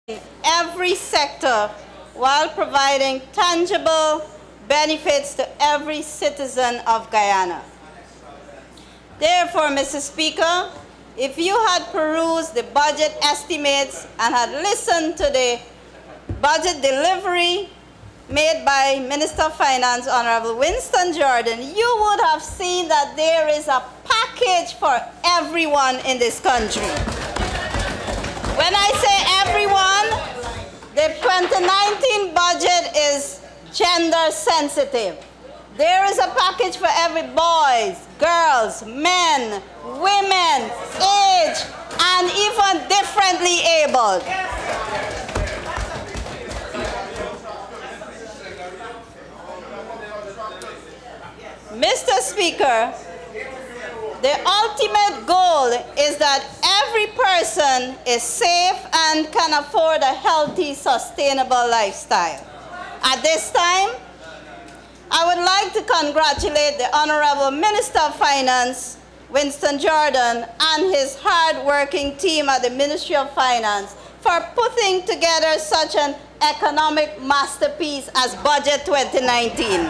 every sector while providing tangible benefits to every citizen of Guyana. Therefore, Mr. Speaker, if you had perused the budget estimates and had listened to the budget delivery made by Minister of Finance, Honorable Winston Jordan, you would have seen that there is a package for everyone in this country. When I say everyone, the 2019 budget is gender sensitive. There is a package for every boys, girls, men, women, age, and even differently abled. Mr. Speaker, the ultimate goal is that every person is safe and can afford a healthy, sustainable lifestyle. At this time, I would like to congratulate the Honorable Minister of Finance, Winston Jordan, and his hard-working team at the Ministry of Finance for putting together such an economic masterpiece as Budget 2019,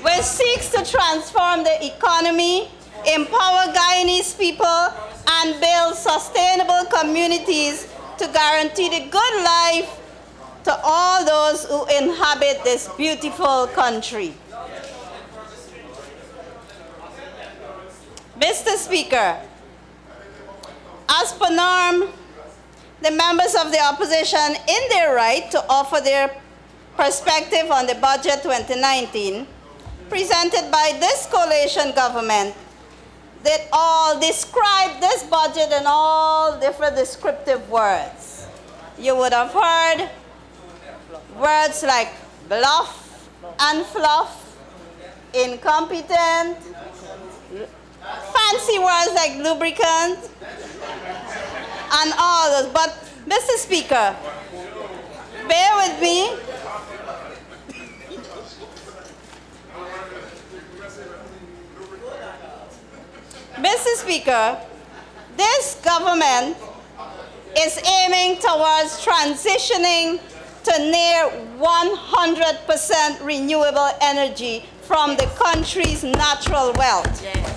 which seeks to transform the economy, empower Guyanese people, and build sustainable communities to guarantee the good life to all those who inhabit this beautiful country. Mr. Speaker, as per norm, the members of the opposition, in their right to offer their perspective on the Budget 2019, presented by this coalition government, that all describe this budget in all different descriptive words. You would have heard words like bluff and fluff, incompetent, fancy words like lubricant, and all those. But, Mr. Speaker, bear with me. Mr. Speaker, this government is aiming towards transitioning to near 100% renewable energy from the country's natural wealth. Yes.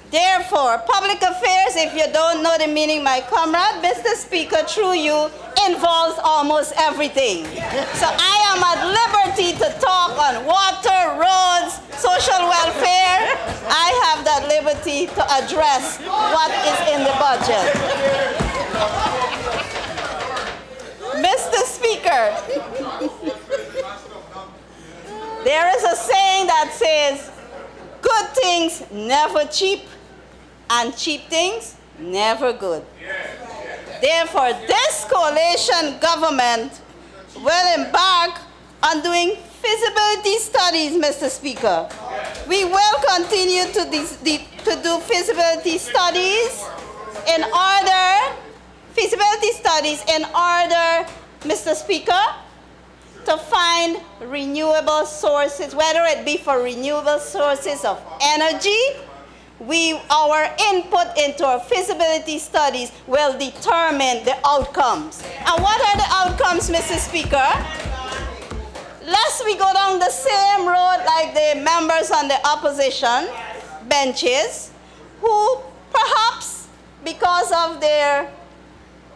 Therefore, public affairs, if you don't know the meaning, my comrade, Mr. Speaker, through you, involves almost everything. So I am at liberty to talk on water, roads, social welfare. I have that liberty to address what is in the budget. Mr. Speaker, there is a saying that says, good things never cheap, and cheap things never good. Therefore, this coalition government will embark on doing feasibility studies, Mr. Speaker. We will continue to do feasibility studies in order, Mr. Speaker, to find renewable sources, whether it be for renewable sources of energy. Our input into our feasibility studies will determine the outcomes. And what are the outcomes, Mr. Speaker? Lest we go down the same road like the members on the opposition benches, who perhaps, because of their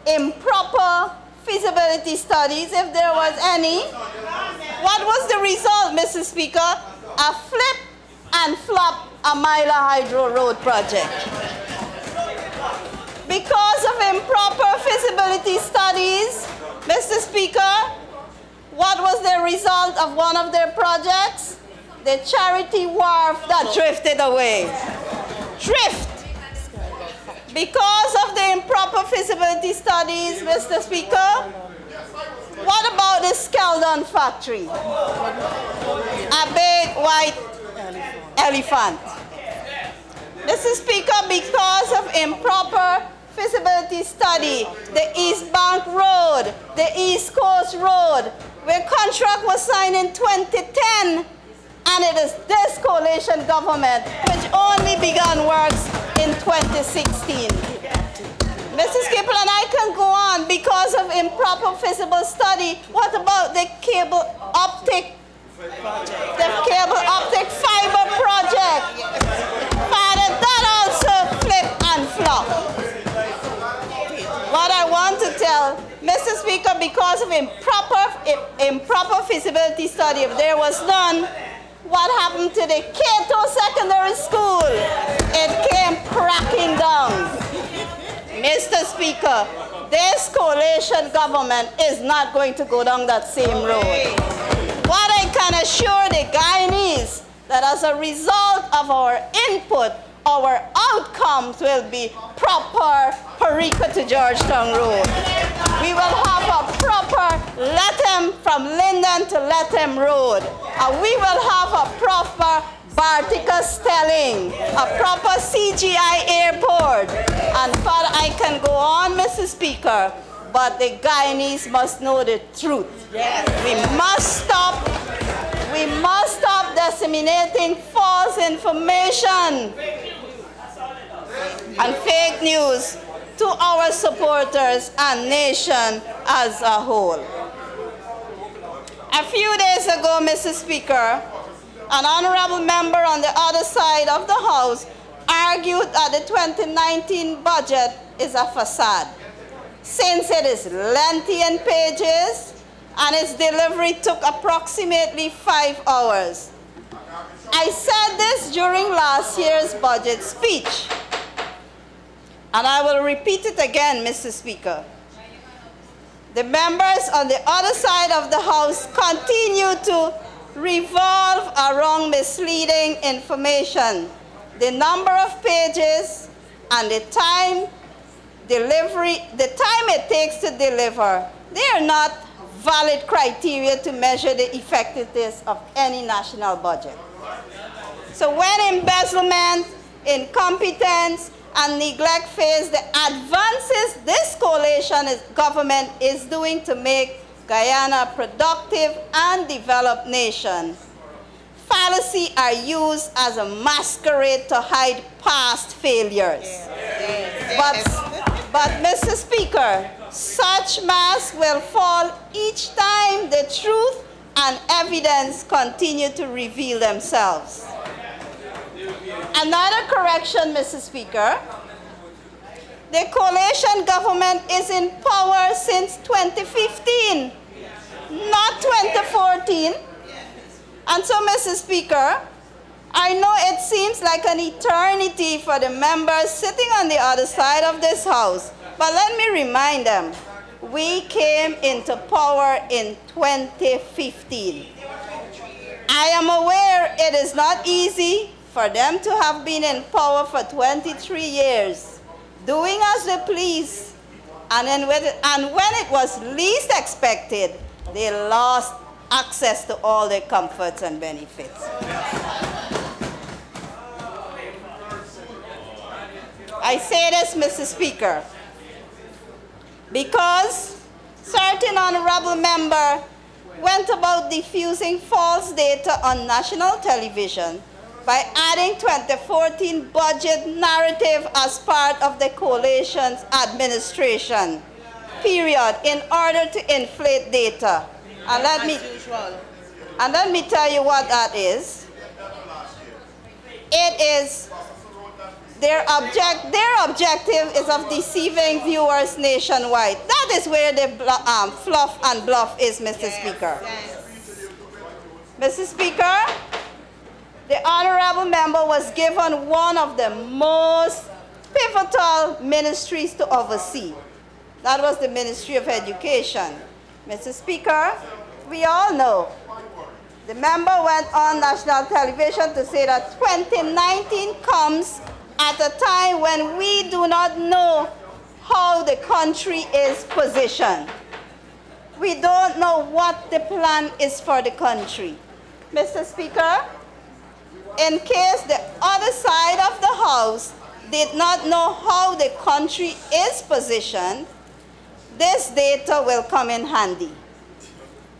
improper feasibility studies, if there was any, what was the result, Mr. Speaker? A flip and flop Amila Hydro Road project. Because of improper feasibility studies, Mr. Speaker, what was the result of one of their projects? The charity wharf that drifted away. Because of the improper feasibility studies, Mr. Speaker, what about the Skeldon factory? A big white elephant. Mr. Speaker, because of improper feasibility study, the East Bank Road, the East Coast Road, where contract was signed in 2010, and it is this coalition government which only began works in 2016. Mrs. Kipple, and I can go on because of improper feasible study. What about the cable optic fiber project? Father, that also flip and flop. What I want to tell Mr. Speaker, because of improper feasibility study, if there was none, what happened to the Cato Secondary School? It came cracking down. Mr. Speaker, this coalition government is not going to go down that same road. What I can assure the Guyanese, that as a result of our input, our outcomes will be proper Perica to Georgetown Road. We will have a proper Latham from Linden to Latham Road. And we will have a proper Bartica Stelling, a proper CGI airport. And Father, I can go on, Mr. Speaker, but the Guyanese must know the truth. Yes. We must stop disseminating false information and fake news to our supporters and nation as a whole. A few days ago, Mr. Speaker, an honorable member on the other side of the House argued that the 2019 budget is a facade, since it is lengthy in pages and its delivery took approximately 5 hours. I said this during last year's budget speech, and I will repeat it again, Mr. Speaker. The members on the other side of the House continue to revolve around misleading information. The number of pages and the time it takes to deliver, they are not valid criteria to measure the effectiveness of any national budget. So when embezzlement, incompetence, and neglect face the advances this coalition government is doing to make Guyana a productive and developed nation, fallacy are used as a masquerade to hide past failures. But Mr. Speaker, such masks will fall each time the truth and evidence continue to reveal themselves. Another correction, Mr. Speaker. The coalition government is in power since 2015, not 2014. And so, Mr. Speaker, I know it seems like an eternity for the members sitting on the other side of this House, but let me remind them, we came into power in 2015. I am aware it is not easy for them to have been in power for 23 years, doing as they please, and when it was least expected, they lost access to all their comforts and benefits. I say this, Mr. Speaker, because certain honorable member went about diffusing false data on national television by adding 2014 budget narrative as part of the coalition's administration period in order to inflate data. And let me tell you what that is. It is their objective is of deceiving viewers nationwide. That is where the fluff and bluff is, Mr. Speaker. Mr. Speaker, the honorable member was given one of the most pivotal ministries to oversee. That was the Ministry of Education. Mr. Speaker, we all know the member went on national television to say that 2019 comes at a time when we do not know how the country is positioned. We don't know what the plan is for the country. Mr. Speaker, in case the other side of the House did not know how the country is positioned, this data will come in handy.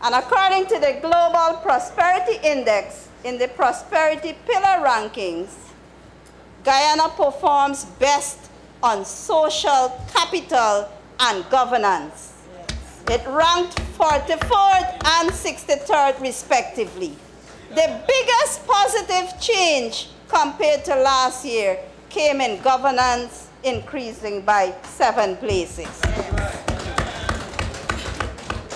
And according to the Global Prosperity Index, in the Prosperity Pillar rankings, Guyana performs best on social capital and governance. It ranked 44th and 63rd respectively. The biggest positive change compared to last year came in governance, increasing by 7 places.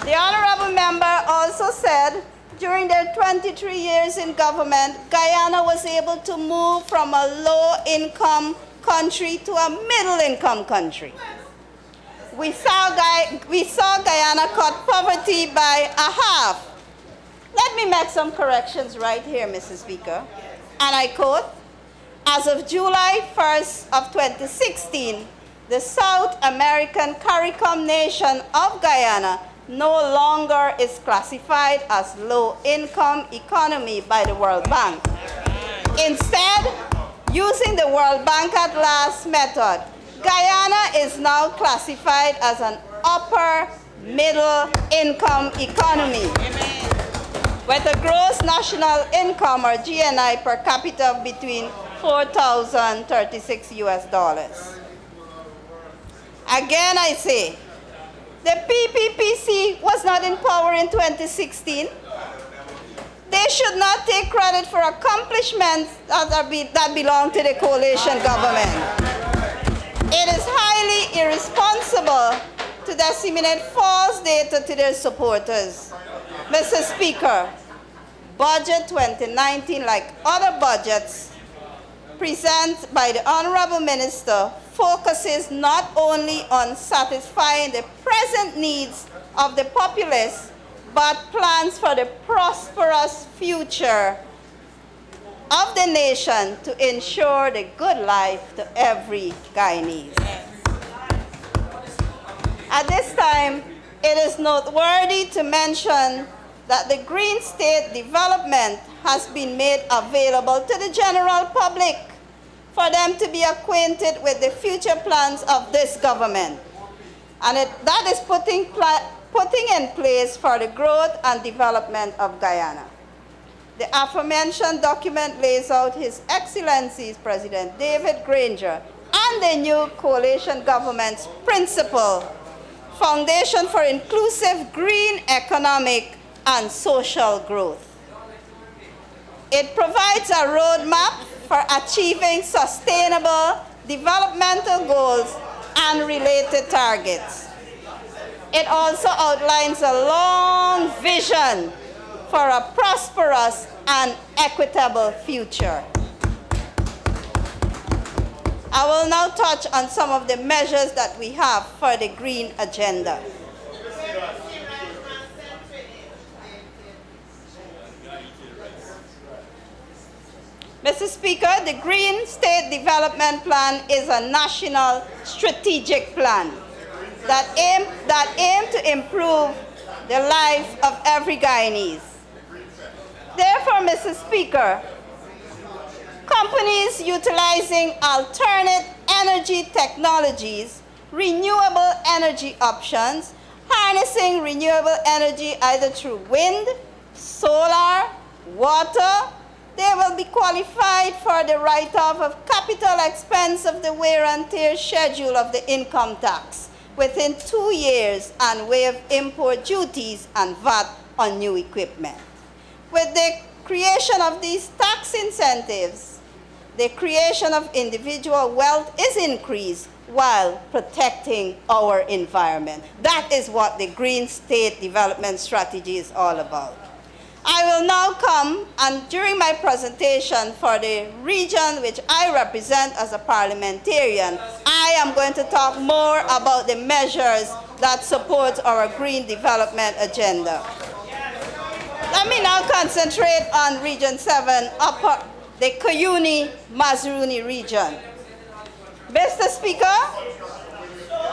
The honorable member also said during their 23 years in government, Guyana was able to move from a low-income country to a middle-income country. We saw Guyana cut poverty by a half. Let me make some corrections right here, Mr. Speaker. And I quote, as of July 1st of 2016, the South American CARICOM nation of Guyana no longer is classified as low-income economy by the World Bank. Instead, using the World Bank at last method, Guyana is now classified as an upper middle income economy with a gross national income or GNI per capita of between $4,036 US. Again, I say, the PPPC was not in power in 2016. They should not take credit for accomplishments that belong to the coalition government. It is highly irresponsible to disseminate false data to their supporters. Mr. Speaker, Budget 2019, like other budgets presented by the Honorable Minister, focuses not only on satisfying the present needs of the populace, but plans for the prosperous future of the nation to ensure the good life to every Guyanese. At this time, it is noteworthy to mention that the Green State Development has been made available to the general public for them to be acquainted with the future plans of this government. And that is putting in place for the growth and development of Guyana. The aforementioned document lays out His Excellency's President David Granger and the new coalition government's principal foundation for inclusive green economic and social growth. It provides a roadmap for achieving sustainable developmental goals and related targets. It also outlines a long vision for a prosperous and equitable future. I will now touch on some of the measures that we have for the green agenda. Mr. Speaker, the Green State Development Plan is a national strategic plan that aims to improve the life of every Guyanese. Therefore, Mr. Speaker, companies utilizing alternate energy technologies, renewable energy options, harnessing renewable energy either through wind, solar, water, they will be qualified for the write-off of capital expense of the wear and tear schedule of the income tax within 2 years and waive import duties and VAT on new equipment. With the creation of these tax incentives, the creation of individual wealth is increased while protecting our environment. That is what the Green State Development Strategy is all about. I will now come and during my presentation for the region which I represent as a parliamentarian, I am going to talk more about the measures that support our green development agenda. Let me now concentrate on Region 7, the Cuyuni-Mazaruni region. Mr. Speaker,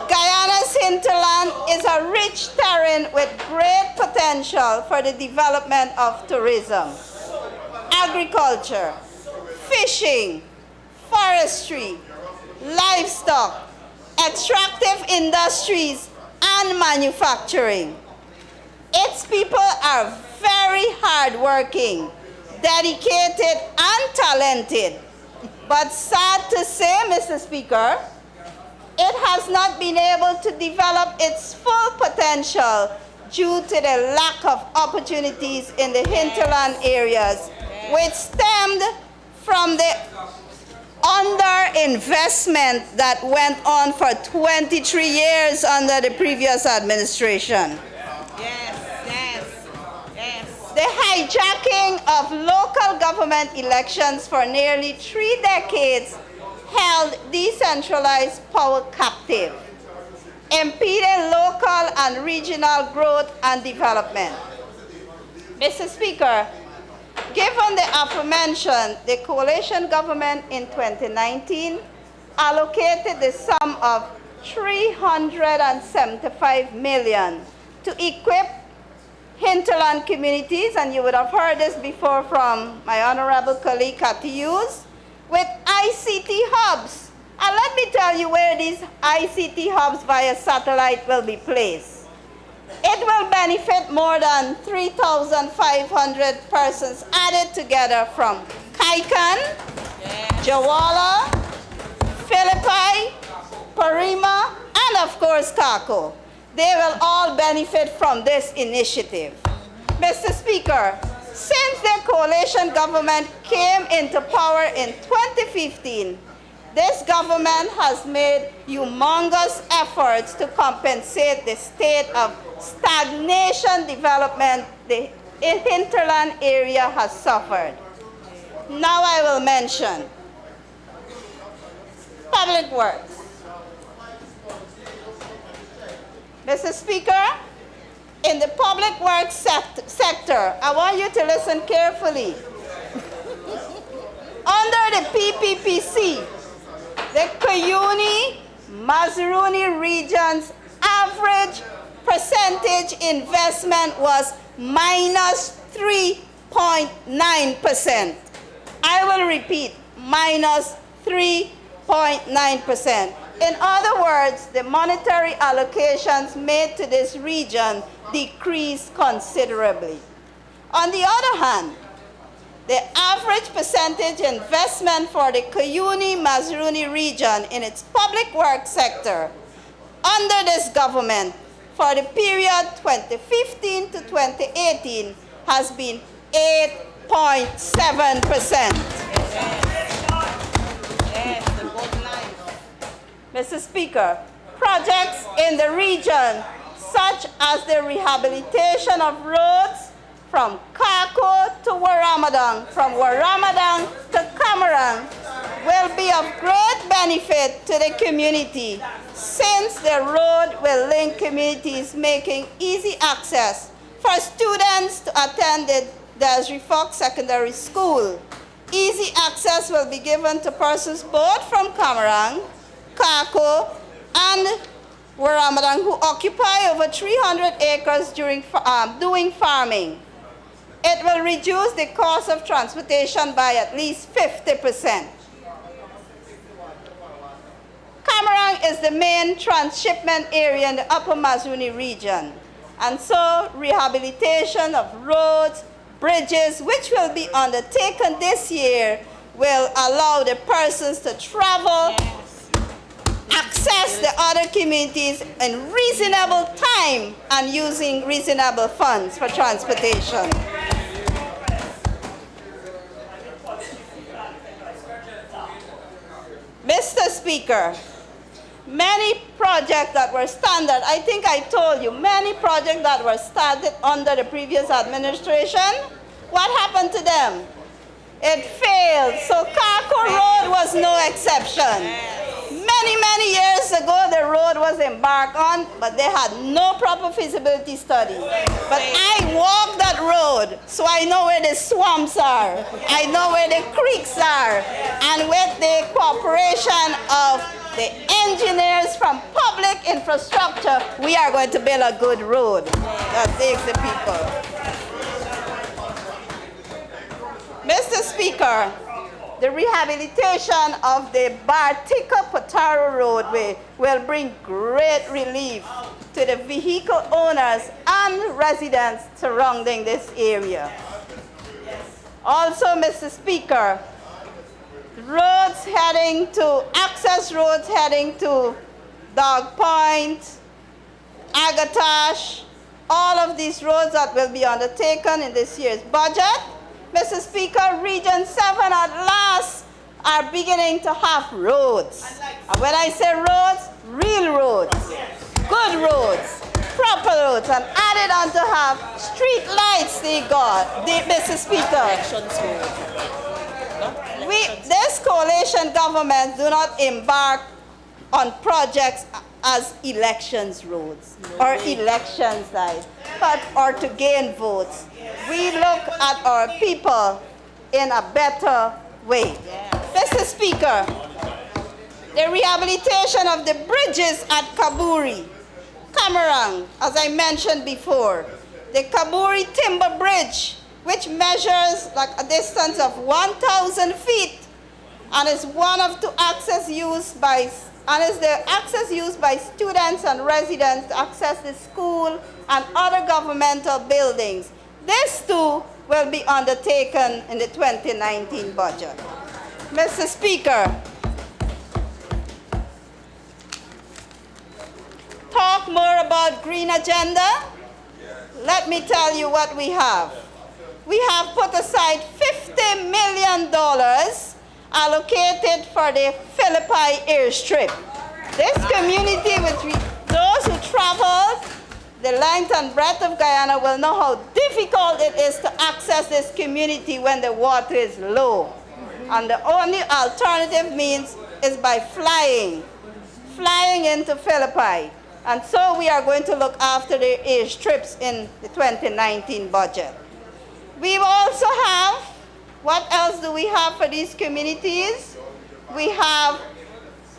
Guyana's hinterland is a rich terrain with great potential for the development of tourism, agriculture, fishing, forestry, livestock, extractive industries, and manufacturing. Its people are very hardworking, dedicated, and talented. But sad to say, Mr. Speaker, it has not been able to develop its full potential due to the lack of opportunities in the hinterland areas, which stemmed from the underinvestment that went on for 23 years under the previous administration. The hijacking of local government elections for nearly 3 decades held decentralized power captive, impeding local and regional growth and development. Mr. Speaker, given the aforementioned, the coalition government in 2019 allocated the sum of $375 million to equip hinterland communities, and you would have heard this before from my honorable colleague Cathy Hughes, with ICT hubs. And let me tell you where these ICT hubs via satellite will be placed. It will benefit more than 3,500 persons added together from Kaikan, Jawala, Philippi, Parima, and of course Kako. They will all benefit from this initiative. Mr. Speaker, since the coalition government came into power in 2015, this government has made humongous efforts to compensate the state of stagnation development the hinterland area has suffered. Now I will mention public works. Mr. Speaker, in the public works sector, I want you to listen carefully. Under the PPPC, the Cuyuni-Mazaruni region's average percentage investment was minus 3.9%. I will repeat, minus 3.9%. In other words, the monetary allocations made to this region decreased considerably. On the other hand, the average percentage investment for the Cuyuni-Mazaruni region in its public works sector under this government for the period 2015 to 2018 has been 8.7%. Mr. Speaker, projects in the region, such as the rehabilitation of roads from Kako to Waramadang, from Waramadang to Kamarang, will be of great benefit to the community, since the road will link communities, making easy access for students to attend the Desiree Fox Secondary School. Easy access will be given to persons both from Kamarang, Kako, and Waramadang who occupy over 300 acres during doing farming. It will reduce the cost of transportation by at least 50%. Kamarang is the main transshipment area in the Upper Mazaruni region, and so rehabilitation of roads, bridges, which will be undertaken this year, will allow the persons to travel, access the other communities in reasonable time and using reasonable funds for transportation. Mr. Speaker, many projects that were standard, I think I told you, many projects that were started under the previous administration, what happened to them? It failed. So Kako Road was no exception. Many years ago, the road was embarked on, but they had no proper feasibility study. But I walked that road, so I know where the swamps are. I know where the creeks are. And with the cooperation of the engineers from public infrastructure, we are going to build a good road that takes the people. Mr. Speaker, the rehabilitation of the Bartika-Potaro Road will bring great relief to the vehicle owners and residents surrounding this area. Also, Mr. Speaker, access roads heading to Dog Point, Agatash, all of these roads that will be undertaken in this year's budget. Mr. Speaker, Region 7 at last are beginning to have roads. And when I say roads, real roads, good roads, proper roads, and added on to have street lights, Mr. Speaker. This coalition government do not embark on projects as elections roads or elections lights, or to gain votes. We look at our people in a better way. Mr. Speaker, the rehabilitation of the bridges at Kaburi, Camarang, as I mentioned before, the Kaburi Timber Bridge, which measures like a distance of 1,000 feet and is one of the access used by students and residents to access the school and other governmental buildings. This too will be undertaken in the 2019 budget. Mr. Speaker, talk more about green agenda. Let me tell you what we have. We have put aside $50 million allocated for the Philippi airstrip. This community, those who travel the length and breadth of Guyana will know how difficult it is to access this community when the water is low. And the only alternative means is by flying into Philippi. And so we are going to look after the airstrips in the 2019 budget. We also have, what else do we have for these communities? We have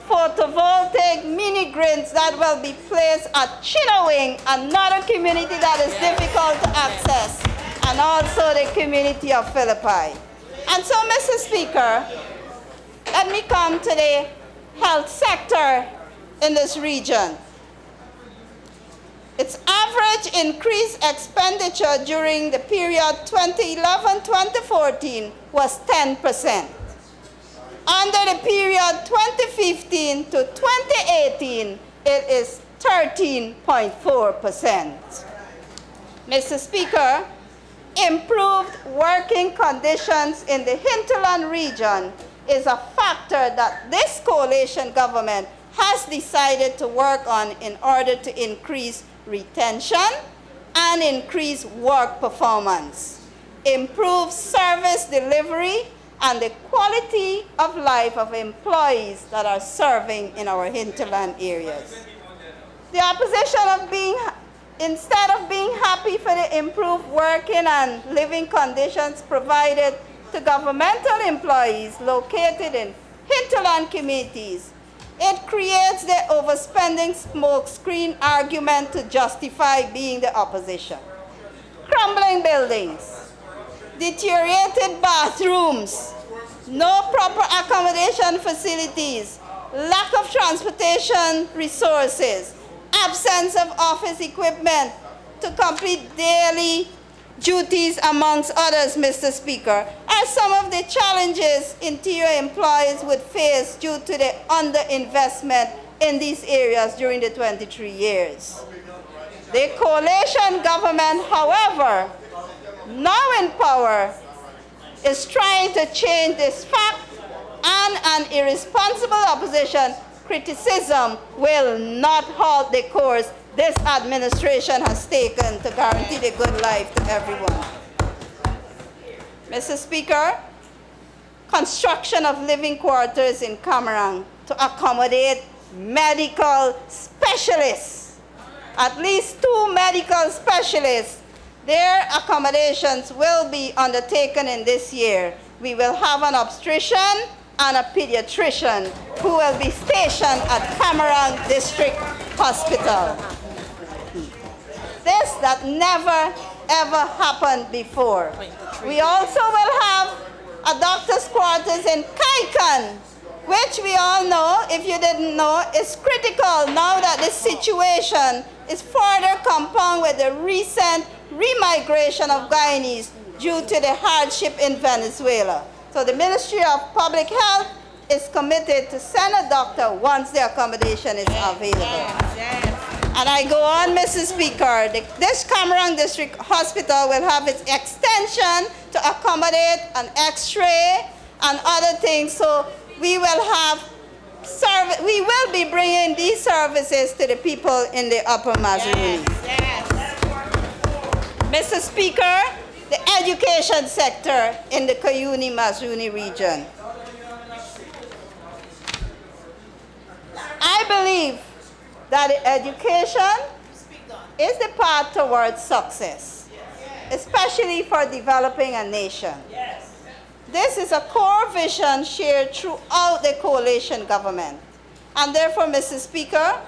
photovoltaic mini grids that will be placed at Chinawing, another community that is difficult to access, and also the community of Philippi. And so, Mr. Speaker, let me come to the health sector in this region. Its average increased expenditure during the period 2011-2014 was 10%. Under the period 2015 to 2018, it is 13.4%. Mr. Speaker, improved working conditions in the hinterland region is a factor that this coalition government has decided to work on in order to increase retention and increase work performance, improve service delivery, and the quality of life of employees that are serving in our hinterland areas. The opposition instead of being happy for the improved working and living conditions provided to governmental employees located in hinterland communities, it creates the overspending smokescreen argument to justify being the opposition. Crumbling buildings, deteriorated bathrooms, no proper accommodation facilities, lack of transportation resources, absence of office equipment to complete daily duties, amongst others, Mr. Speaker, are some of the challenges interior employees would face due to the underinvestment in these areas during the 23 years. The coalition government, however, now in power, is trying to change this fact, and an irresponsible opposition criticism will not halt the course this administration has taken to guarantee the good life to everyone. Mr. Speaker, construction of living quarters in Camarang to accommodate medical specialists, at least 2 medical specialists, their accommodations will be undertaken in this year. We will have an obstetrician and a pediatrician who will be stationed at Camarang District Hospital. This that never ever happened before. We also will have a doctor's quarters in Kaikan, which we all know, if you didn't know, is critical now that the situation is further compounded with the recent remigration of Guyanese due to the hardship in Venezuela. So the Ministry of Public Health is committed to send a doctor once the accommodation is available. And I go on, Mr. Speaker, this Cameron District Hospital will have its extension to accommodate an x-ray and other things, so we will be bringing these services to the people in the Upper Mazaruni. Mr. Speaker, the education sector in the Cuyuni-Mazaruni region. I believe that education is the path towards success, especially for developing a nation. This is a core vision shared throughout the coalition government. And therefore, Mr. Speaker,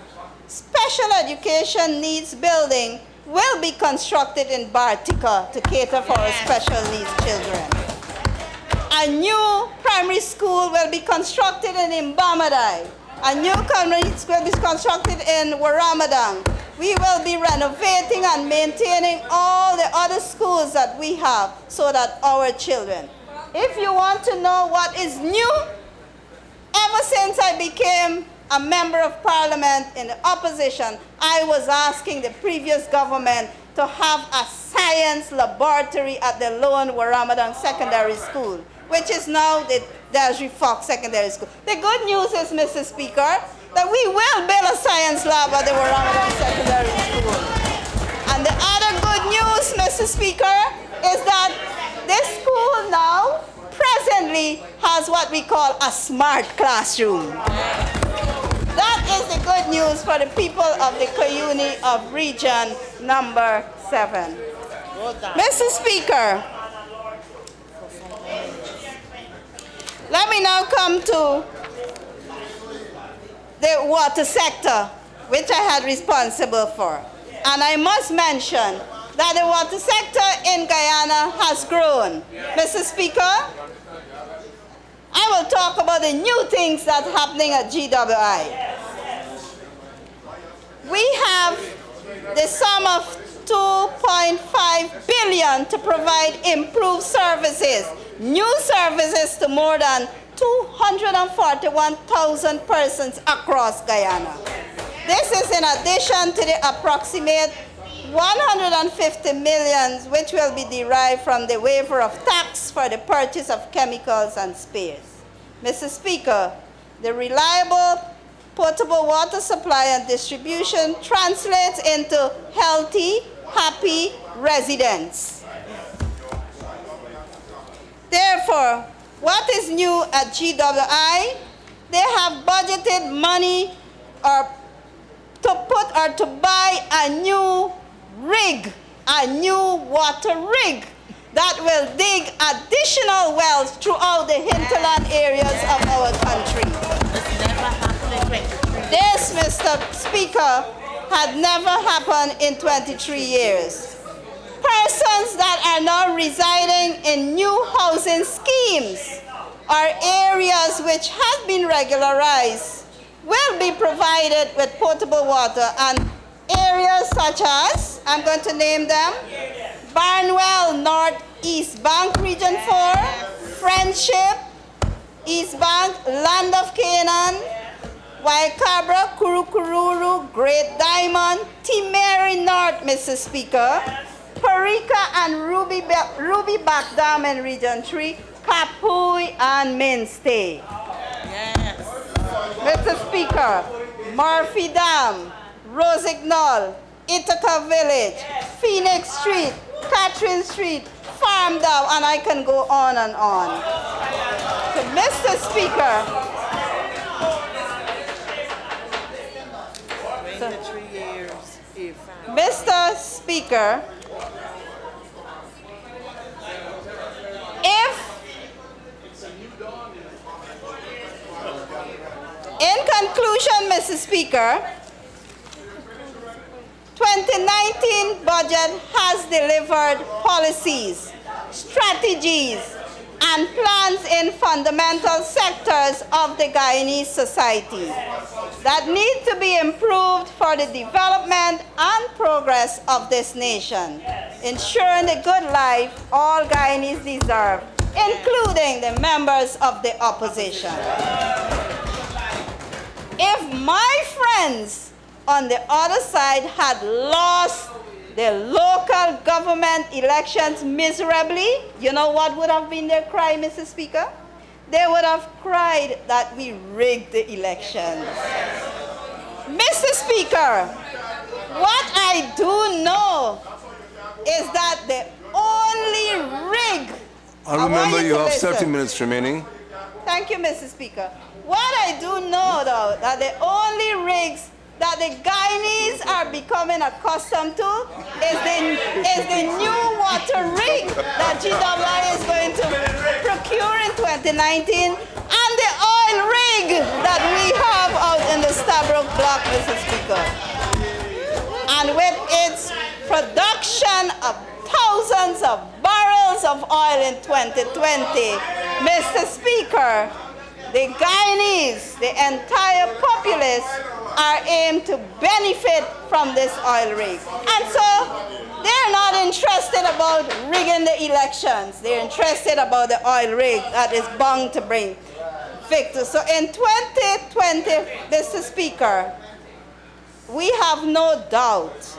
special education needs building will be constructed in Bartica to cater for our special needs children. A new primary school will be constructed in Imbamadai. A new primary school will be constructed in Waramadang. We will be renovating and maintaining all the other schools that we have so that our children. If you want to know what is new, ever since I became a member of parliament in the opposition, I was asking the previous government to have a science laboratory at the Lone Waramadang Secondary School, which is now the Desiree Fox Secondary School. The good news is, Mr. Speaker, that we will build a science lab at the Waramadang Secondary School. And the other good news, Mr. Speaker, is that this school now presently has what we call a smart classroom. That is the good news for the people of the Cuyuni of Region number 7. Mr. Speaker, let me now come to the water sector, which I had responsible for. And I must mention that the water sector in Guyana has grown. Mr. Speaker, I will talk about the new things that are happening at GWI. We have the sum of $2.5 billion to provide improved services, new services to more than 241,000 persons across Guyana. This is in addition to the approximate 150 million which will be derived from the waiver of tax for the purchase of chemicals and spares. Mr. Speaker, the reliable potable water supply and distribution translates into healthy, happy residents. Therefore, what is new at GWI? They have budgeted money to buy a new rig, a new water rig that will dig additional wells throughout the hinterland areas of our country. This, Mr. Speaker, had never happened in 23 years. Persons that are now residing in new housing schemes or areas which have been regularized will be provided with potable water, and areas such as, I'm going to name them, Barnwell, North East Bank, Region 4, Friendship, East Bank, Land of Canaan, Waikabra, Kurukururu, Great Diamond, Timeri North, Mr. Speaker, Parika and Ruby Back Dam in Region 3, Kapui and Mainstay. Yes. Mr. Speaker, Murphy Dam, Rosignol, Ithaca Village, Phoenix Street, Catherine Street, Farm Dam, and I can go on and on. So, Mr. Speaker, Mr. Speaker, in conclusion, Mr. Speaker, 2019 budget has delivered policies, strategies, and plans in fundamental sectors of the Guyanese society that need to be improved for the development and progress of this nation, ensuring the good life all Guyanese deserve including the members of the opposition. If my friends on the other side had lost the local government elections miserably, you know what would have been their cry, Mr. Speaker? They would have cried that we rigged the elections. Mr. Speaker, what I do know is that the only rig... I remember you have 30 minutes remaining. Thank you, Mr. Speaker. What I do know, though, that the only rigs that the Guyanese are becoming accustomed to is the new water rig that GWI is going to procure in 2019, and the oil rig that we have out in the Stabroek Block, Mr. Speaker. And with its production of thousands of barrels of oil in 2020, Mr. Speaker, the Guyanese, the entire populace, are aimed to benefit from this oil rig. And so they're not interested about rigging the elections. They're interested about the oil rig that is bound to bring victory. So in 2020, Mr. Speaker, we have no doubt,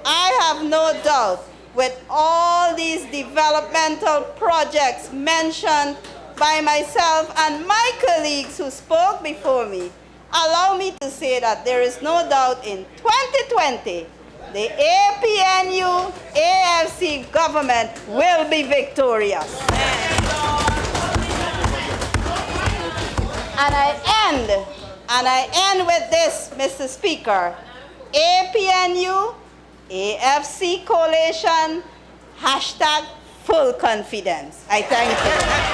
I have no doubt, with all these developmental projects mentioned by myself and my colleagues who spoke before me, allow me to say that there is no doubt in 2020, the APNU AFC government will be victorious. And I end with this, Mr. Speaker. APNU, AFC coalition, hashtag full confidence. I thank you.